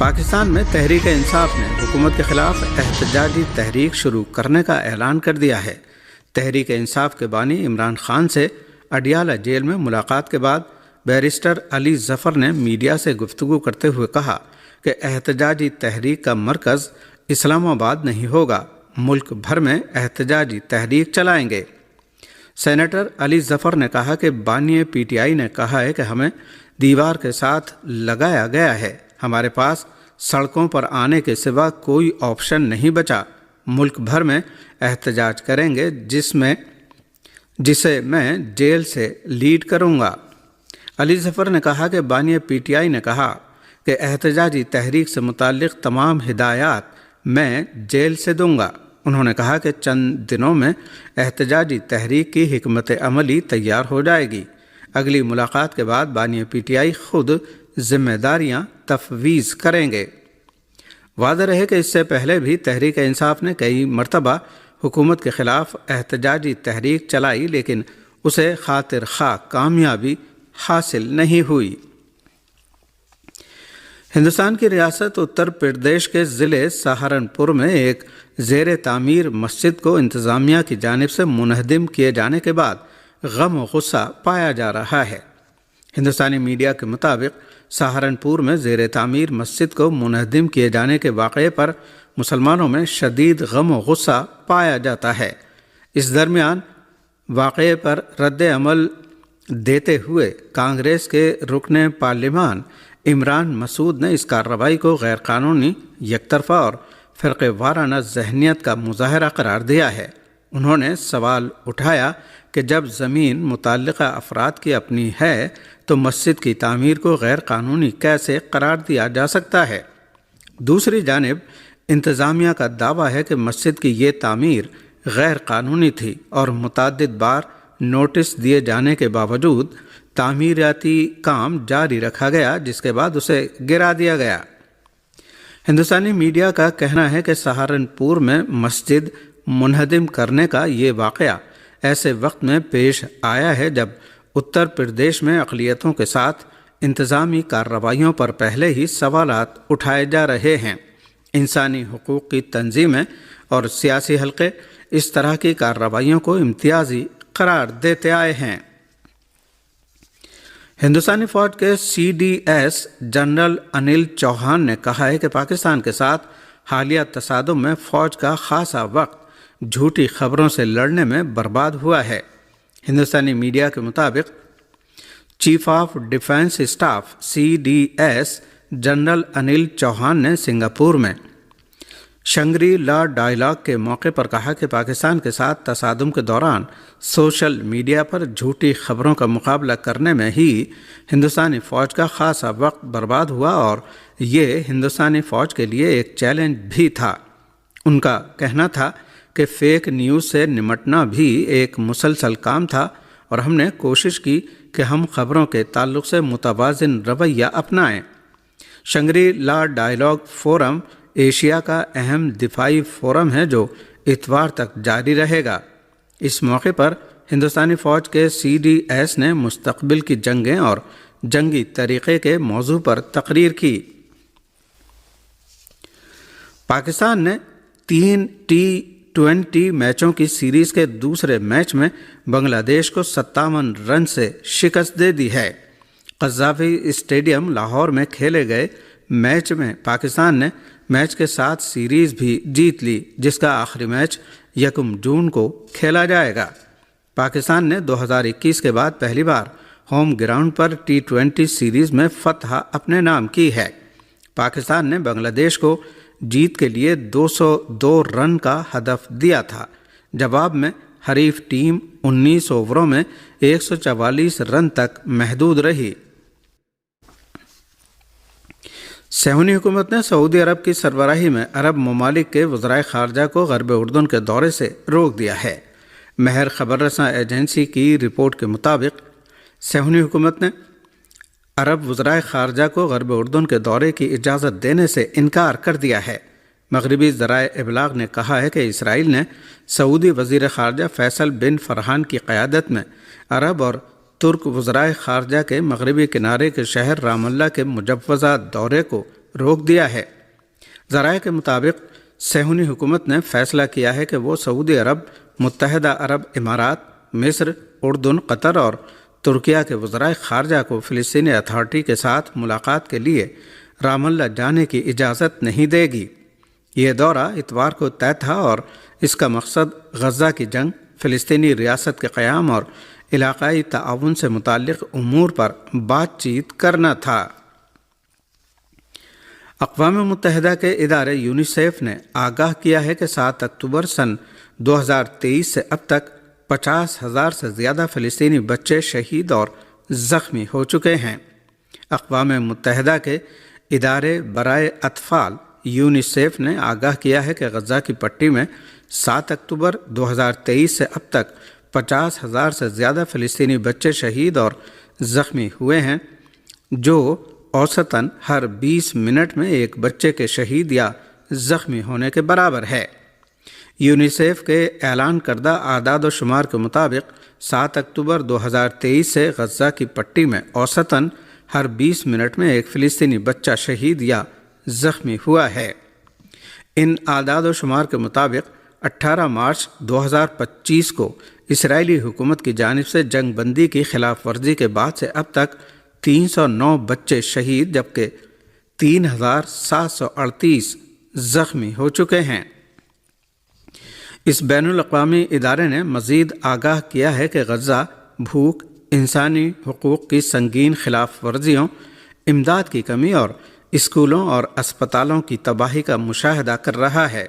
پاکستان میں تحریک انصاف نے حکومت کے خلاف احتجاجی تحریک شروع کرنے کا اعلان کر دیا ہے۔ تحریک انصاف کے بانی عمران خان سے اڈیالہ جیل میں ملاقات کے بعد بیرسٹر علی ظفر نے میڈیا سے گفتگو کرتے ہوئے کہا کہ احتجاجی تحریک کا مرکز اسلام آباد نہیں ہوگا، ملک بھر میں احتجاجی تحریک چلائیں گے۔ سینیٹر علی ظفر نے کہا کہ بانی پی ٹی آئی نے کہا ہے کہ ہمیں دیوار کے ساتھ لگایا گیا ہے، ہمارے پاس سڑکوں پر آنے کے سوا کوئی آپشن نہیں بچا، ملک بھر میں احتجاج کریں گے جسے میں جیل سے لیڈ کروں گا۔ علی ظفر نے کہا کہ بانی پی ٹی آئی نے کہا کہ احتجاجی تحریک سے متعلق تمام ہدایات میں جیل سے دوں گا۔ انہوں نے کہا کہ چند دنوں میں احتجاجی تحریک کی حکمت عملی تیار ہو جائے گی۔ اگلی ملاقات کے بعد بانی پی ٹی آئی خود ذمہ داریاں تفویض کریں گے۔ واضح رہے کہ اس سے پہلے بھی تحریک انصاف نے کئی مرتبہ حکومت کے خلاف احتجاجی تحریک چلائی، لیکن اسے خاطر خواہ کامیابی حاصل نہیں ہوئی۔ ہندوستان کی ریاست اتر پردیش کے ضلع سہارنپور میں ایک زیر تعمیر مسجد کو انتظامیہ کی جانب سے منہدم کیے جانے کے بعد غم و غصہ پایا جا رہا ہے۔ ہندوستانی میڈیا کے مطابق سہارنپور میں زیر تعمیر مسجد کو منہدم کیے جانے کے واقعے پر مسلمانوں میں شدید غم و غصہ پایا جاتا ہے۔ اس درمیان واقعے پر رد عمل دیتے ہوئے کانگریس کے رکن پارلیمان عمران مسعود نے اس کارروائی کو غیر قانونی، یک طرفہ اور فرقہ وارانہ ذہنیت کا مظاہرہ قرار دیا ہے۔ انہوں نے سوال اٹھایا کہ جب زمین متعلقہ افراد کی اپنی ہے تو مسجد کی تعمیر کو غیر قانونی کیسے قرار دیا جا سکتا ہے؟ دوسری جانب انتظامیہ کا دعویٰ ہے کہ مسجد کی یہ تعمیر غیر قانونی تھی اور متعدد بار نوٹس دیے جانے کے باوجود تعمیراتی کام جاری رکھا گیا، جس کے بعد اسے گرا دیا گیا۔ ہندوستانی میڈیا کا کہنا ہے کہ سہارنپور میں مسجد منہدم کرنے کا یہ واقعہ ایسے وقت میں پیش آیا ہے جب اتر پردیش میں اقلیتوں کے ساتھ انتظامی کارروائیوں پر پہلے ہی سوالات اٹھائے جا رہے ہیں۔ انسانی حقوق کی تنظیمیں اور سیاسی حلقے اس طرح کی کارروائیوں کو امتیازی قرار دیتے آئے ہیں۔ ہندوستانی فوج کے سی D S general Anil Chauhan نے کہا ہے کہ پاکستان کے ساتھ حالیہ تصادم میں فوج کا خاصا وقت جھوٹی خبروں سے لڑنے میں برباد ہوا ہے۔ ہندوستانی میڈیا کے مطابق chief of defence staff C D S general Anil Chauhan نے سنگاپور میں شنگری لا ڈائیلاگ کے موقع پر کہا کہ پاکستان کے ساتھ تصادم کے دوران سوشل میڈیا پر جھوٹی خبروں کا مقابلہ کرنے میں ہی ہندوستانی فوج کا خاصا وقت برباد ہوا اور یہ ہندوستانی فوج کے لیے ایک چیلنج بھی تھا۔ ان کا کہنا تھا کہ فیک نیوز سے نمٹنا بھی ایک مسلسل کام تھا اور ہم نے کوشش کی کہ ہم خبروں کے تعلق سے متوازن رویہ اپنائیں۔ شنگری لا ڈائیلاگ فورم ایشیا کا اہم دفاعی فورم ہے جو اتوار تک جاری رہے گا۔ اس موقع پر ہندوستانی فوج کے سی ڈی ایس نے مستقبل کی جنگیں اور جنگی طریقے کے موضوع پر تقریر کی۔ پاکستان نے 3 T20 میچوں کی سیریز کے دوسرے میچ میں بنگلہ دیش کو 57 رن سے شکست دے دی ہے۔ قذافی اسٹیڈیم لاہور میں کھیلے گئے میچ میں پاکستان نے میچ کے ساتھ سیریز بھی جیت لی، جس کا آخری میچ 1 جون کو کھیلا جائے گا۔ پاکستان نے 2021 کے بعد پہلی بار ہوم گراؤنڈ پر T20 سیریز میں فتح اپنے نام کی ہے۔ پاکستان نے بنگلہ دیش کو جیت کے لیے 202 رن کا ہدف دیا تھا۔ جواب میں حریف ٹیم 19 اووروں میں 144 رن تک محدود رہی۔ صہیونی حکومت نے سعودی عرب کی سربراہی میں عرب ممالک کے وزرائے خارجہ کو غرب اردن کے دورے سے روک دیا ہے۔ مہر خبر رساں ایجنسی کی رپورٹ کے مطابق صہیونی حکومت نے عرب وزرائے خارجہ کو غرب اردن کے دورے کی اجازت دینے سے انکار کر دیا ہے۔ مغربی ذرائع ابلاغ نے کہا ہے کہ اسرائیل نے سعودی وزیر خارجہ فیصل بن فرحان کی قیادت میں عرب اور ترک وزرائے خارجہ کے مغربی کنارے کے شہر رام اللہ کے مجوزہ دورے کو روک دیا ہے۔ ذرائع کے مطابق صہیونی حکومت نے فیصلہ کیا ہے کہ وہ سعودی عرب، متحدہ عرب امارات، مصر، اردن، قطر اور ترکیہ کے وزرائے خارجہ کو فلسطینی اتھارٹی کے ساتھ ملاقات کے لیے رام اللہ جانے کی اجازت نہیں دے گی۔ یہ دورہ اتوار کو طے تھا اور اس کا مقصد غزہ کی جنگ، فلسطینی ریاست کے قیام اور علاقائی تعاون سے متعلق امور پر بات چیت کرنا تھا۔ اقوام متحدہ کے ادارے یونیسیف نے آگاہ کیا ہے کہ 7 اکتوبر سن 2023 سے اب تک 50,000 سے زیادہ فلسطینی بچے شہید اور زخمی ہو چکے ہیں۔ اقوام متحدہ کے ادارے برائے اطفال یونیسیف نے آگاہ کیا ہے کہ غزہ کی پٹی میں 7 اکتوبر 2023 سے اب تک 50,000 سے زیادہ فلسطینی بچے شہید اور زخمی ہوئے ہیں، جو اوسطاً ہر 20 منٹ میں ایک بچے کے شہید یا زخمی ہونے کے برابر ہے۔ یونیسیف کے اعلان کردہ اعداد و شمار کے مطابق 7 اکتوبر 2023 سے غزہ کی پٹی میں اوسطاً ہر 20 منٹ میں ایک فلسطینی بچہ شہید یا زخمی ہوا ہے۔ ان اعداد و شمار کے مطابق 18 مارچ 2025 کو اسرائیلی حکومت کی جانب سے جنگ بندی کی خلاف ورزی کے بعد سے اب تک 309 بچے شہید جبکہ 3,738 زخمی ہو چکے ہیں۔ اس بین الاقوامی ادارے نے مزید آگاہ کیا ہے کہ غزہ بھوک، انسانی حقوق کی سنگین خلاف ورزیوں، امداد کی کمی اور اسکولوں اور اسپتالوں کی تباہی کا مشاہدہ کر رہا ہے۔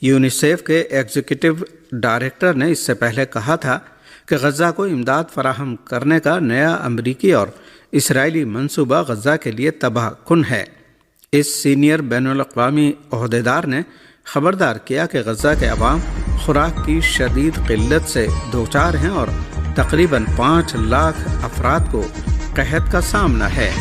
یونیسیف کے ایگزیکٹو ڈائریکٹر نے اس سے پہلے کہا تھا کہ غزہ کو امداد فراہم کرنے کا نیا امریکی اور اسرائیلی منصوبہ غزہ کے لیے تباہ کن ہے۔ اس سینئر بین الاقوامی عہدیدار نے خبردار کیا کہ غزہ کے عوام خوراک کی شدید قلت سے دوچار ہیں اور تقریباً 5 لاکھ افراد کو قحط کا سامنا ہے۔